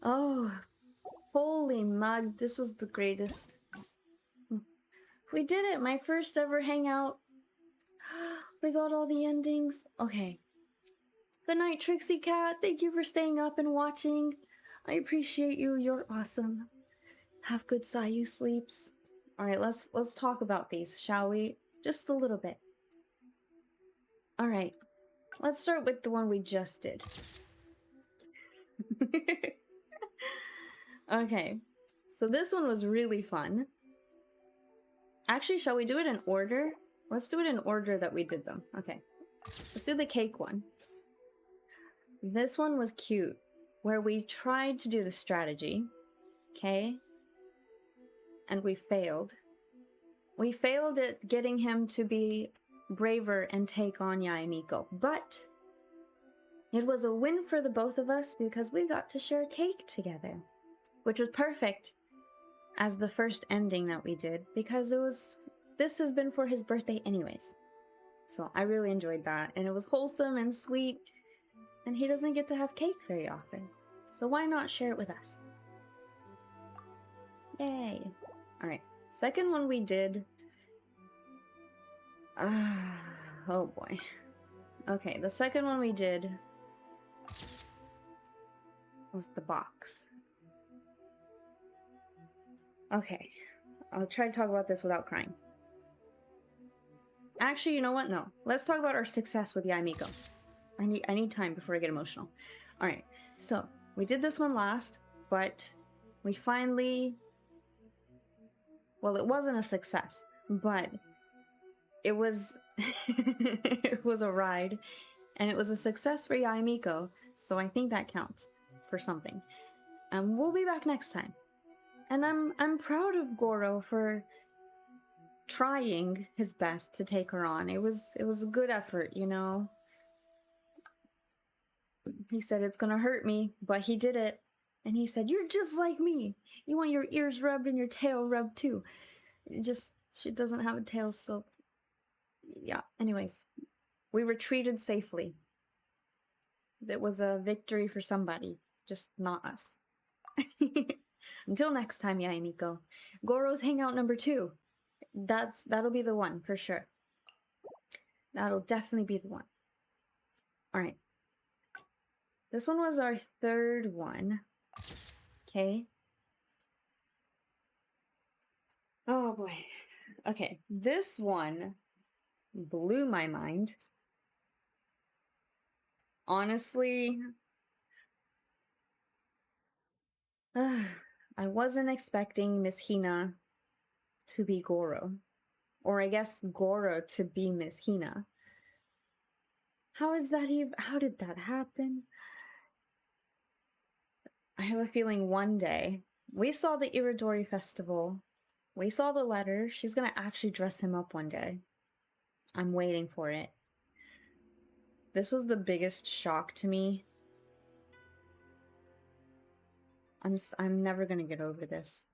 Oh, holy mug, this was the greatest. We did it, my first ever hangout. We got all the endings. Okay. Good night, Trixie Cat. Thank you for staying up and watching. I appreciate you. You're awesome. Have good Sayu sleeps. Alright, let's talk about these, shall we? Just a little bit. Alright. Let's start with the one we just did. Okay. So this one was really fun. Actually, shall we do it in order? Let's do it in order that we did them. Okay. Let's do the cake one. This one was cute, where we tried to do the strategy. Okay? And we failed. We failed at getting him to be braver and take on Yaemiko, but it was a win for the both of us because we got to share cake together, which was perfect as the first ending that we did because this has been for his birthday anyways. So I really enjoyed that, and it was wholesome and sweet, and he doesn't get to have cake very often. So why not share it with us? Yay. Alright, second one we did... oh boy. Okay, the second one we did was the box. Okay, I'll try to talk about this without crying. Actually, you know what? No. Let's talk about our success with Yaemiko. I need time before I get emotional. Alright, so we did this one last, but we finally... Well, it wasn't a success, but it was it was a ride, and it was a success for Yaemiko, so I think that counts for something. And we'll be back next time. And I'm proud of Gorou for trying his best to take her on. It was a good effort, you know. He said it's gonna hurt me, but he did it. And he said, "You're just like me. You want your ears rubbed and your tail rubbed too." She doesn't have a tail, so yeah. Anyways, we retreated safely. It was a victory for somebody, just not us. Until next time, Yaemiko. Gorou's Hangout number 2. That'll be the one for sure. That'll definitely be the one. Alright. This one was our third one. Okay. Oh boy. Okay. This one blew my mind. Honestly, I wasn't expecting Miss Hina to be Gorou. Or I guess Gorou to be Miss Hina. How did that happen? I have a feeling one day, we saw the Iridori festival, we saw the letter, she's gonna actually dress him up one day. I'm waiting for it. This was the biggest shock to me. I'm never gonna get over this.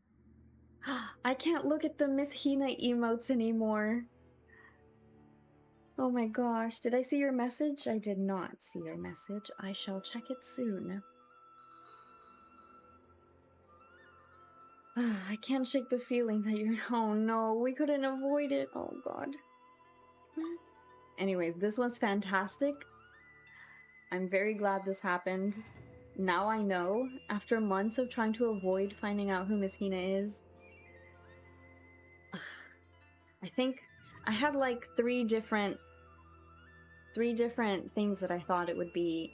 I can't look at the Miss Hina emotes anymore. Oh my gosh, did I see your message? I did not see your message. I shall check it soon. I can't shake the feeling that you're... Oh no, we couldn't avoid it. Oh god. Anyways, this was fantastic. I'm very glad this happened. Now I know, after months of trying to avoid finding out who Miss Hina is. I think I had like three different things that I thought it would be.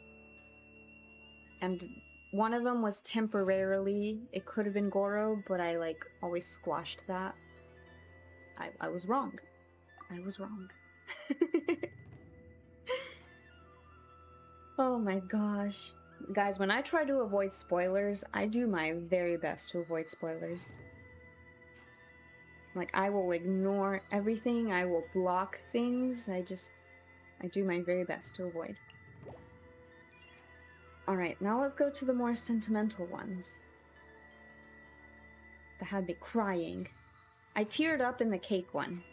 And one of them was temporarily, it could have been Gorou, but I like always squashed that. I was wrong. I was wrong. Oh my gosh. Guys, when I try to avoid spoilers, I do my very best to avoid spoilers. Like, I will ignore everything, I will block things, I do my very best to avoid. Alright, now let's go to the more sentimental ones. That had me crying. I teared up in the cake one.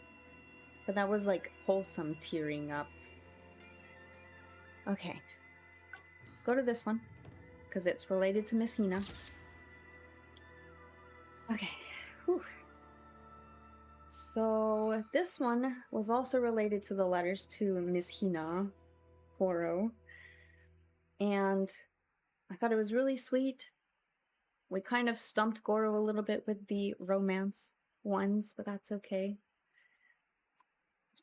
But that was like wholesome tearing up. Okay. Let's go to this one. because it's related to Miss Hina. Okay. Whew. So this one was also related to the letters to Miss Hina, Gorou. And I thought it was really sweet. We kind of stumped Gorou a little bit with the romance ones, but that's okay.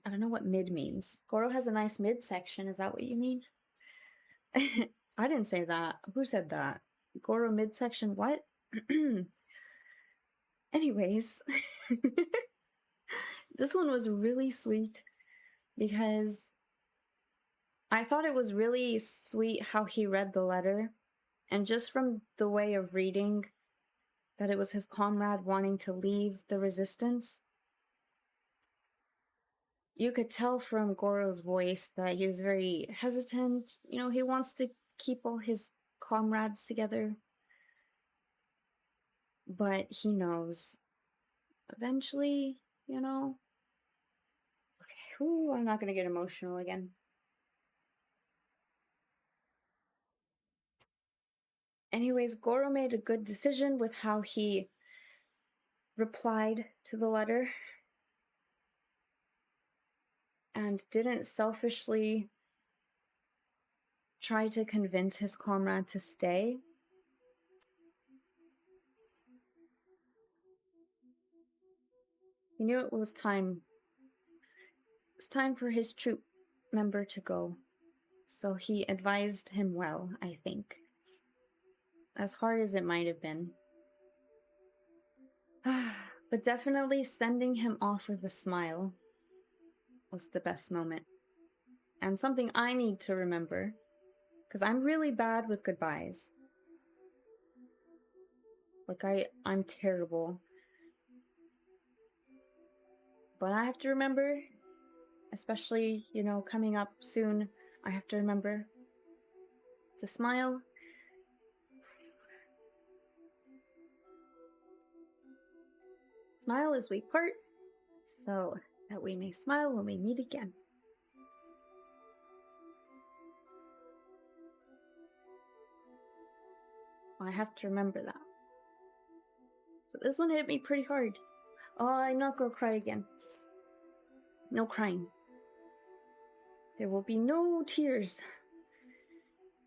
I don't know what mid means. Gorou has a nice midsection, is that what you mean? I didn't say that. Who said that? Gorou midsection what? Anyways, this one was really sweet because I thought it was really sweet how he read the letter, and just from the way of reading that it was his comrade wanting to leave the resistance, you could tell from Gorou's voice that he was very hesitant. You know, he wants to keep all his comrades together, but he knows eventually, you know. Okay, ooh, I'm not gonna get emotional again. Anyways, Gorou made a good decision with how he replied to the letter and didn't selfishly try to convince his comrade to stay. He knew it was time. It was time for his troop member to go. So he advised him well, I think. As hard as it might have been. But definitely sending him off with a smile was the best moment. And something I need to remember, because I'm really bad with goodbyes. Like, I'm terrible. But I have to remember, especially, you know, coming up soon, I have to remember to smile. Smile as we part, so that we may smile when we meet again. I have to remember that. So this one hit me pretty hard. Oh, I'm not gonna cry again. No crying. There will be no tears.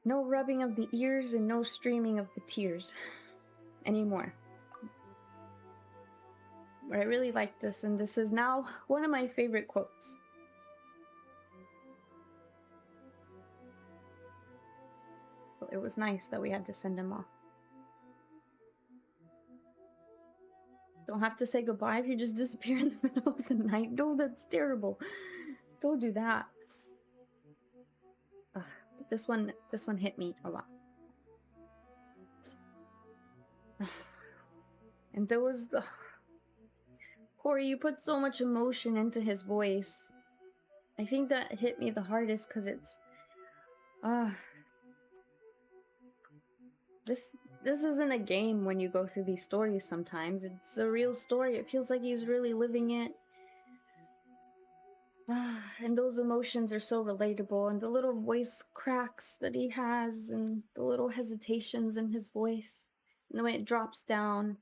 No rubbing of the ears and no streaming of the tears anymore. But I really like this, and this is now one of my favorite quotes. It was nice that we had to send him off. Don't have to say goodbye if you just disappear in the middle of the night. No, that's terrible. Don't do that. This one hit me a lot. And those... Corey, you put so much emotion into his voice. I think that hit me the hardest because it's... This isn't a game when you go through these stories sometimes. It's a real story. It feels like he's really living it. And those emotions are so relatable, and the little voice cracks that he has, and the little hesitations in his voice, and the way it drops down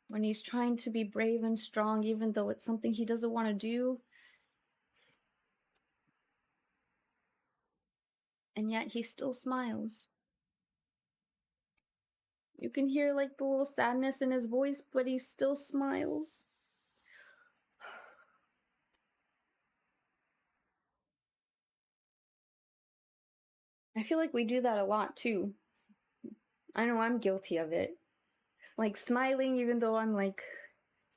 when he's trying to be brave and strong even though it's something he doesn't want to do. And yet he still smiles. You can hear like the little sadness in his voice, but he still smiles. I feel like we do that a lot too. I know I'm guilty of it. Like smiling even though I'm like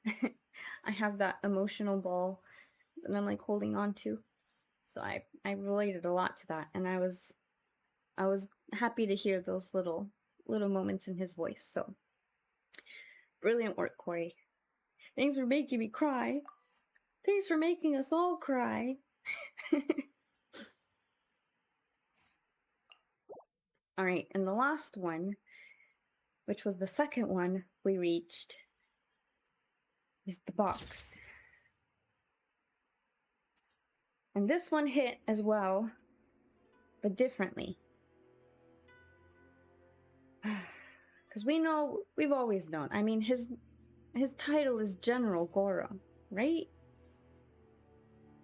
I have that emotional ball that I'm like holding on to. So I related a lot to that, and I was happy to hear those little moments in his voice. So brilliant work, Corey. Thanks for making me cry. Thanks for making us all cry. All right, and the last one, which was the second one we reached, is the box. And this one hit as well, but differently. Because we've always known. I mean, his title is General Gorou, right?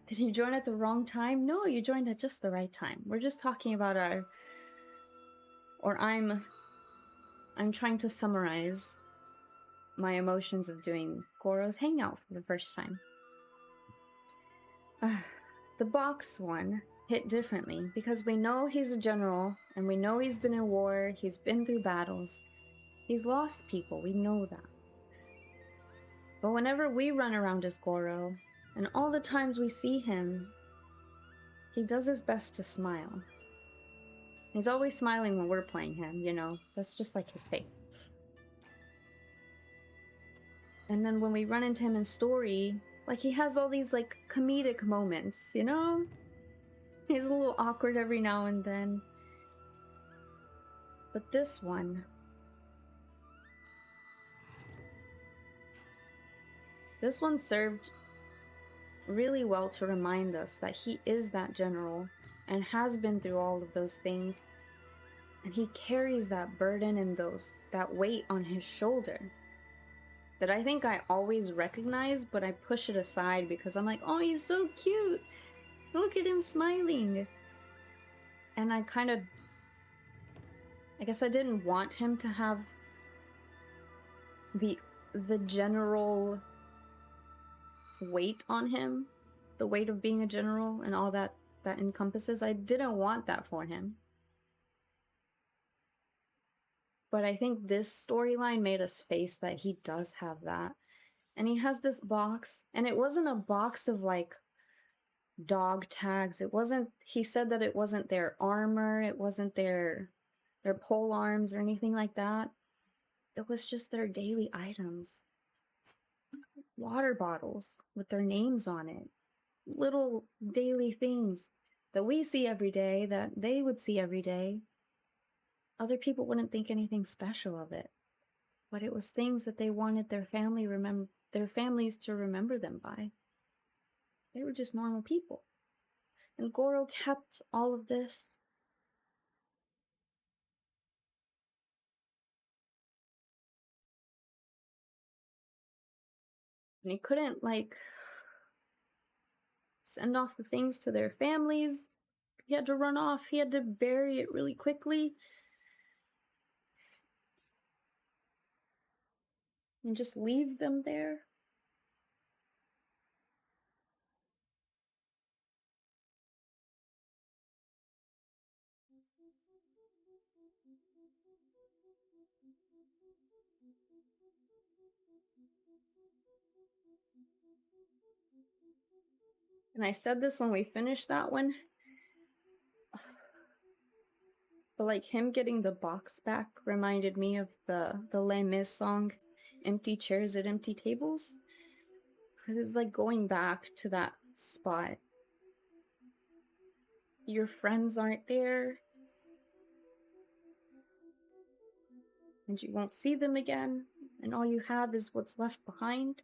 Did you join at the wrong time? No, you joined at just the right time. We're just talking about I'm trying to summarize my emotions of doing Gorou's Hangout for the first time. The box one hit differently because we know he's a general and we know he's been in war, he's been through battles, he's lost people, we know that. But whenever we run around as Gorou, and all the times we see him, he does his best to smile. He's always smiling when we're playing him, you know? That's just like his face. And then when we run into him in story, like he has all these like comedic moments, you know? He's a little awkward every now and then. But this one served really well to remind us that he is that general and has been through all of those things, and he carries that burden and that weight on his shoulder that I think I always recognize, but I push it aside because I'm like, oh, he's so cute, look at him smiling. And I guess I didn't want him to have the general weight on him, the weight of being a general and all that encompasses. I didn't want that for him. But I think this storyline made us face that he does have that. And he has this box, and it wasn't a box of like dog tags. He said that it wasn't their armor, it wasn't their pole arms or anything like that. It was just their daily items. Water bottles with their names on it. Little daily things that we see every day, that they would see every day. Other people wouldn't think anything special of it. But it was things that they wanted their families to remember them by. They were just normal people. And Gorou kept all of this. And he couldn't, like, send off the things to their families. He had to run off. He had to bury it really quickly. And just leave them there. And I said this when we finished that one. But like him getting the box back reminded me of the Les Mis song, Empty Chairs at Empty Tables. Because it's like going back to that spot. Your friends aren't there. And you won't see them again. And all you have is what's left behind.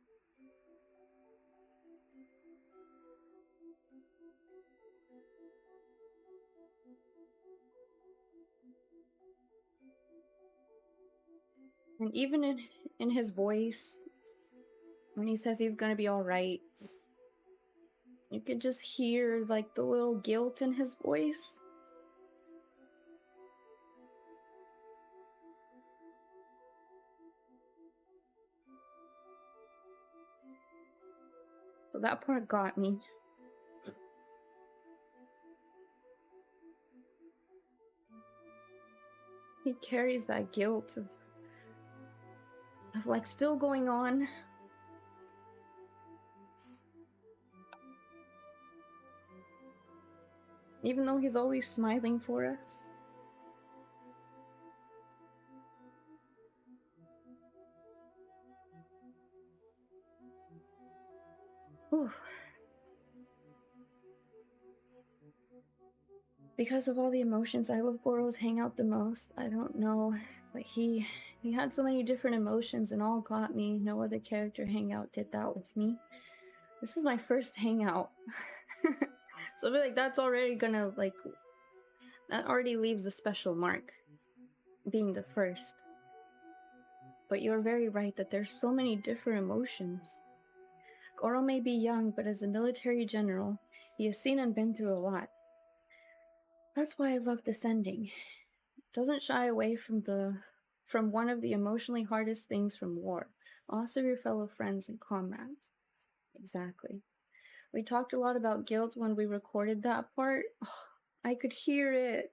And even in his voice, when he says he's gonna be alright, you could just hear like the little guilt in his voice. So that part got me. He carries that guilt of like still going on. Even though he's always smiling for us. Whew. Because of all the emotions, I love Gorou's Hangout the most. I don't know, but he had so many different emotions and all got me. No other character Hangout did that with me. This is my first Hangout. So I feel like that's already gonna, like, that already leaves a special mark. Being the first. but you're very right that there's so many different emotions. Gorou may be young, but as a military general, he has seen and been through a lot. That's why I love this ending. It doesn't shy away from one of the emotionally hardest things from war. Also your fellow friends and comrades. Exactly. We talked a lot about guilt when we recorded that part. Oh, I could hear it.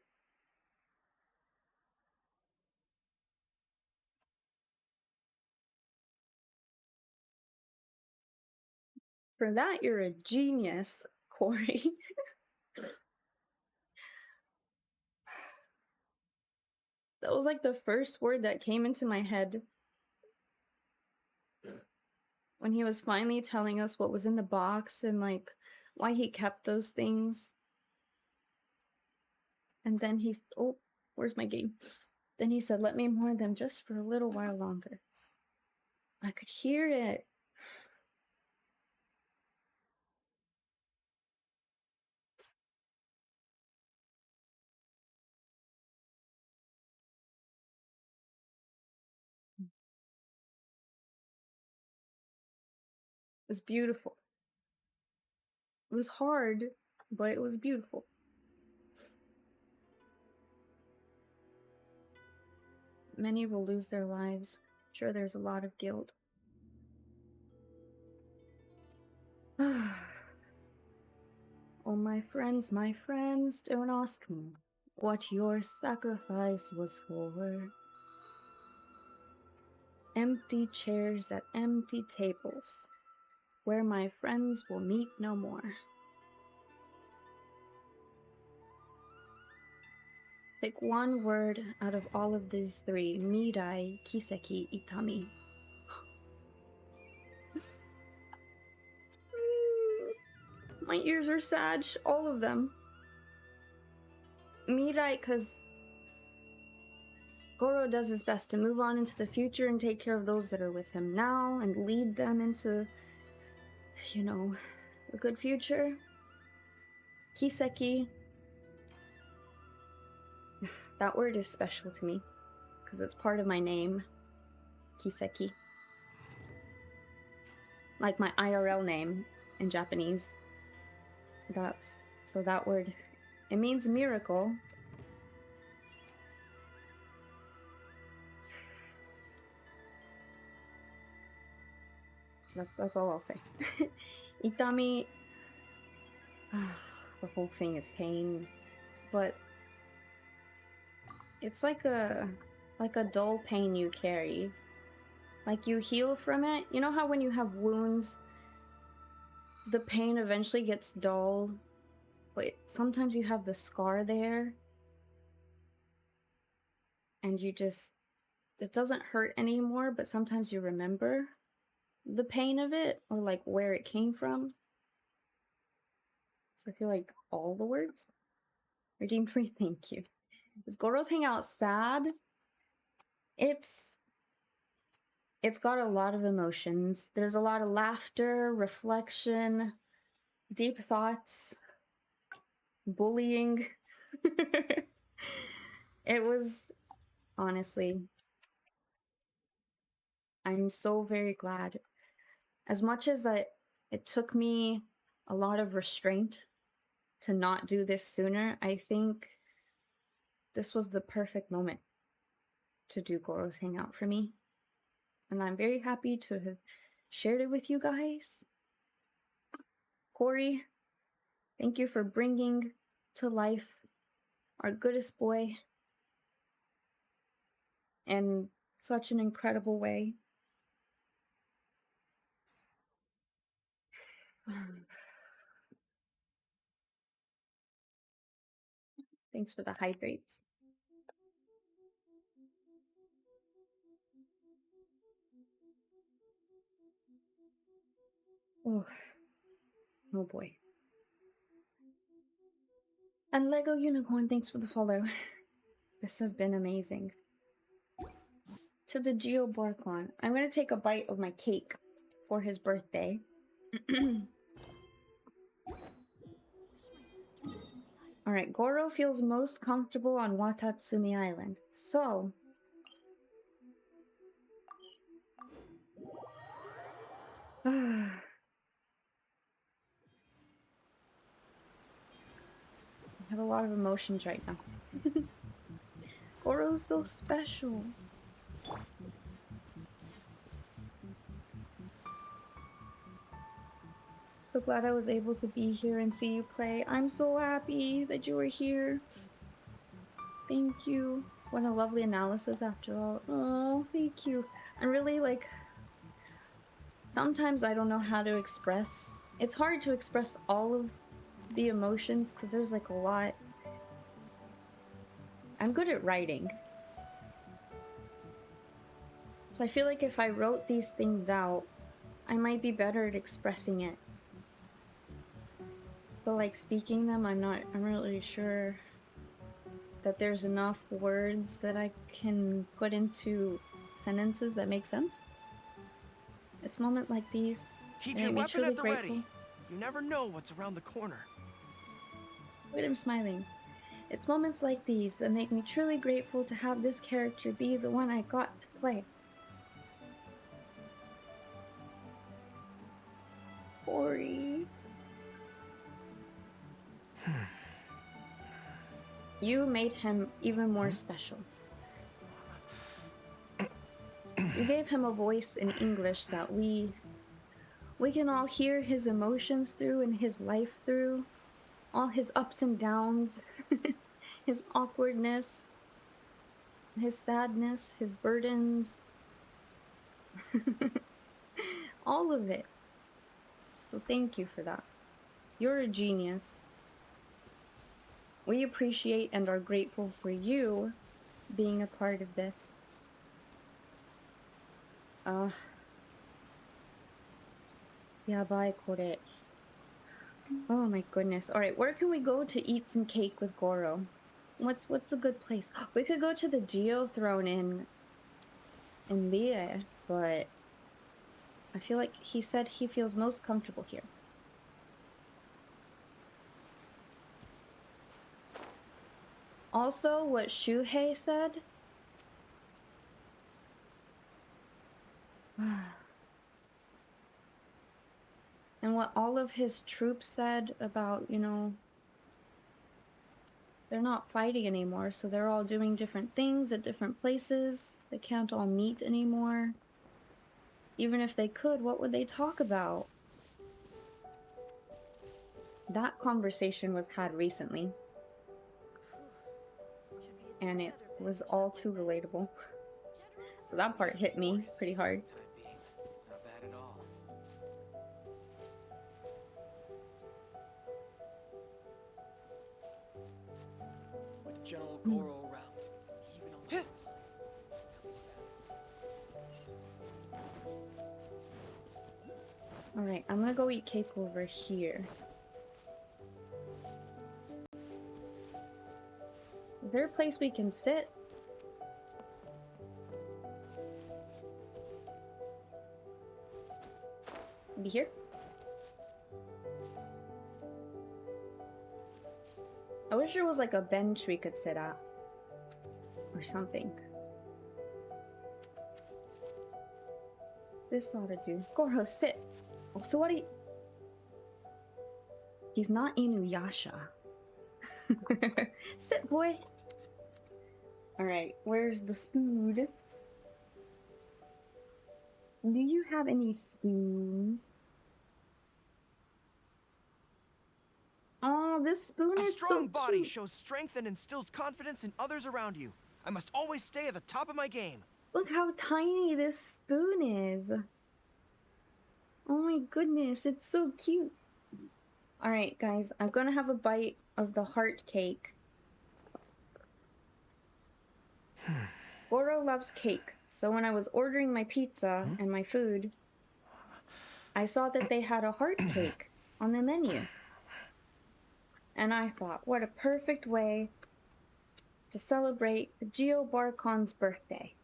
For that, you're a genius, Corey. That was like the first word that came into my head when he was finally telling us what was in the box and like why he kept those things. And then oh, where's my game? Then he said, let me mourn them just for a little while longer. I could hear it. It was beautiful. It was hard, but it was beautiful. Many will lose their lives. Sure, there's a lot of guilt. Oh, my friends, don't ask me what your sacrifice was for. Empty chairs at empty tables, where my friends will meet no more. Pick one word out of all of these three: mirai, kiseki, itami. My ears are sad, all of them. Mirai, because Gorou does his best to move on into the future and take care of those that are with him now and lead them into, you know, a good future. Kiseki, that word is special to me because it's part of my name, Kiseki. Like my IRL name in Japanese. So that word, it means miracle. That's all I'll say. Itami, the whole thing is pain, but it's like a dull pain you carry. Like you heal from it. You know how when you have wounds, the pain eventually gets dull, but sometimes you have the scar there, and it doesn't hurt anymore, but sometimes you remember the pain of it, or like where it came from. So I feel like all the words. Redeemed free, thank you. Is Gorou's Hangout sad? It's got a lot of emotions. There's a lot of laughter, reflection, deep thoughts, bullying. It was, honestly, I'm so very glad. As much as it took me a lot of restraint to not do this sooner, I think this was the perfect moment to do Gorou's Hangout for me. And I'm very happy to have shared it with you guys. Corey, thank you for bringing to life our Goodest Boy in such an incredible way. Thanks for the hydrates. Oh, oh boy. And Lego Unicorn, thanks for the follow. This has been amazing. To the Geo Barkon, I'm going to take a bite of my cake for his birthday. Alright, Gorou feels most comfortable on Watatsumi Island. So, I have a lot of emotions right now. Gorou's so special. So glad I was able to be here and see you play. I'm so happy that you were here. Thank you. What a lovely analysis after all. Oh, thank you. I'm really like... Sometimes I don't know how to express... It's hard to express all of the emotions because there's like a lot. I'm good at writing. So I feel like if I wrote these things out, I might be better at expressing it. But like speaking them, I'm really sure that there's enough words that I can put into sentences that make sense. It's moments like these Keep that your make me weapon truly at the grateful. ready. You never know what's around the corner. Look at him smiling. It's moments like these that make me truly grateful to have this character be the one I got to play. Ori. You made him even more special. You gave him a voice in English that we can all hear his emotions through and his life through. All his ups and downs. His awkwardness. His sadness. His burdens. All of it. So thank you for that. You're a genius. We appreciate and are grateful for you being a part of this. Yeah, bye, Kore. Oh my goodness. Alright, where can we go to eat some cake with Gorou? What's a good place? We could go to the Geothrone in Lie, but I feel like he said he feels most comfortable here. Also, what Shuhei said. And what all of his troops said about, you know, they're not fighting anymore, so they're all doing different things at different places. They can't all meet anymore. Even if they could, what would they talk about? That conversation was had recently. And it was all too relatable. So that part hit me pretty hard. Not bad at all. With General Gorou around, even on the Alright, I'm gonna go eat cake over here. Is there a place we can sit? Be here? I wish there was like a bench we could sit at. Or something. This ought to do. Gorou, sit! Also, what are you... He's not Inuyasha. Sit, boy! Alright, where's the spoon? Do you have any spoons? Oh, this spoon is so cute. A strong body shows strength and instills confidence in others around you. I must always stay at the top of my game. Look how tiny this spoon is. Oh my goodness, it's so cute. Alright, guys, I'm gonna have a bite of the heart cake. Gorou loves cake, so when I was ordering my pizza and my food, I saw that they had a heart cake on the menu. And I thought, what a perfect way to celebrate Geo Barkon's birthday.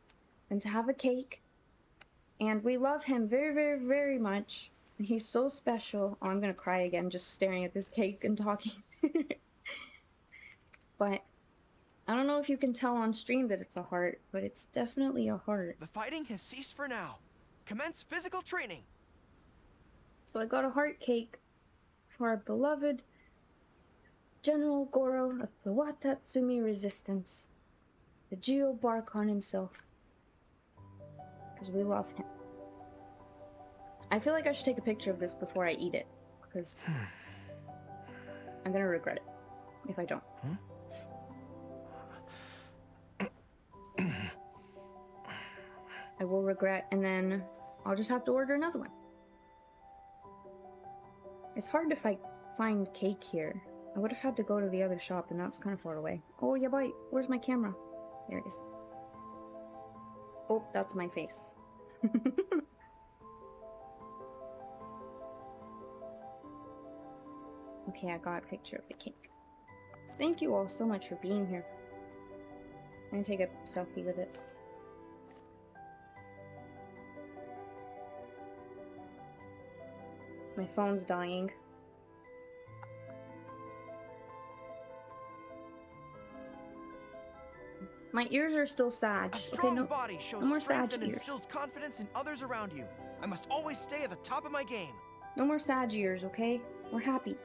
And to have a cake. And we love him very, very, very much. And he's so special. Oh, I'm gonna cry again just staring at this cake and talking. But I don't know if you can tell on stream that it's a heart, but it's definitely a heart. The fighting has ceased for now. Commence physical training. So I got a heart cake for our beloved General Gorou of the Watatsumi Resistance, the Geo Barkon himself. Because we love him. I feel like I should take a picture of this before I eat it, because I'm gonna regret it if I don't. I will regret, and then I'll just have to order another one. It's hard to find cake here. I would have had to go to the other shop, and that's kind of far away. Oh, yeah, bye. Where's my camera? There it is. Oh, that's my face. Okay, I got a picture of the cake. Thank you all so much for being here. I'm gonna take a selfie with it. My phone's dying. My ears are still sad. A strong body shows no more strength sad and ears. instills confidence in others around you. I must always stay at the top of my game. No more sad ears, okay? We're happy.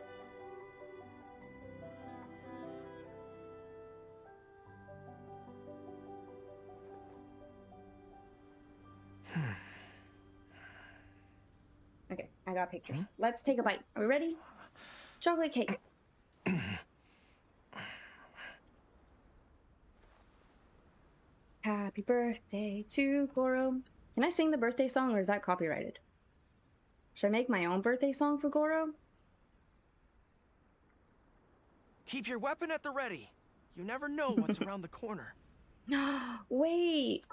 Okay, I got pictures. Let's take a bite. Are we ready? Chocolate cake. Happy birthday to Gorou. Can I sing the birthday song, or is that copyrighted? Should I make my own birthday song for Gorou? Keep your weapon at the ready. You never know what's around the corner. Wait.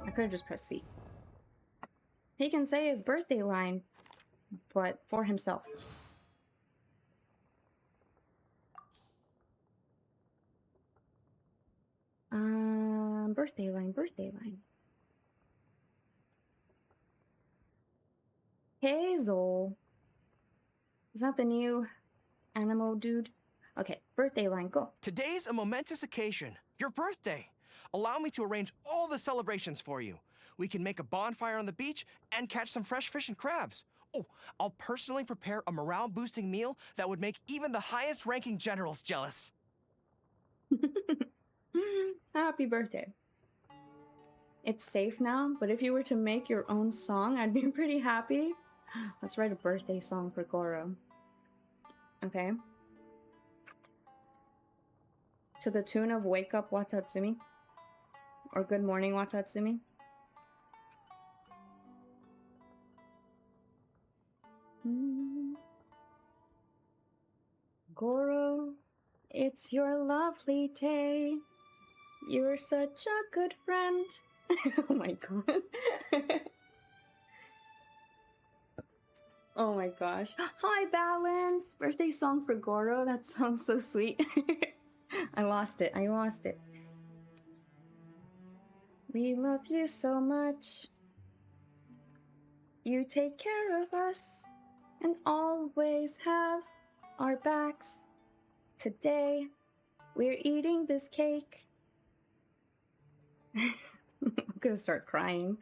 I could have just pressed C. He can say his birthday line, but for himself. Birthday line. Hazel. Is that the new Animo dude? Okay, birthday line, go. Today's a momentous occasion. Your birthday. Allow me to arrange all the celebrations for you. We can make a bonfire on the beach and catch some fresh fish and crabs. Oh, I'll personally prepare a morale-boosting meal that would make even the highest-ranking generals jealous. Happy birthday. It's safe now, but if you were to make your own song, I'd be pretty happy. Let's write a birthday song for Gorou. Okay. To the tune of Wake Up Watatsumi. Or Good Morning Watatsumi. Gorou, it's your lovely day. You're such a good friend. Oh my god. Oh my gosh. Hi, Balance! Birthday song for Gorou. That sounds so sweet. I lost it. We love you so much. You take care of us and always have our backs. Today, we're eating this cake. I'm gonna start crying.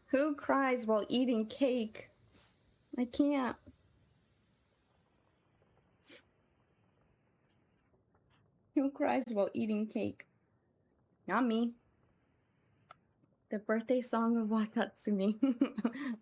Who cries while eating cake? I can't. Who cries while eating cake? Not me. The birthday song of Watatsumi.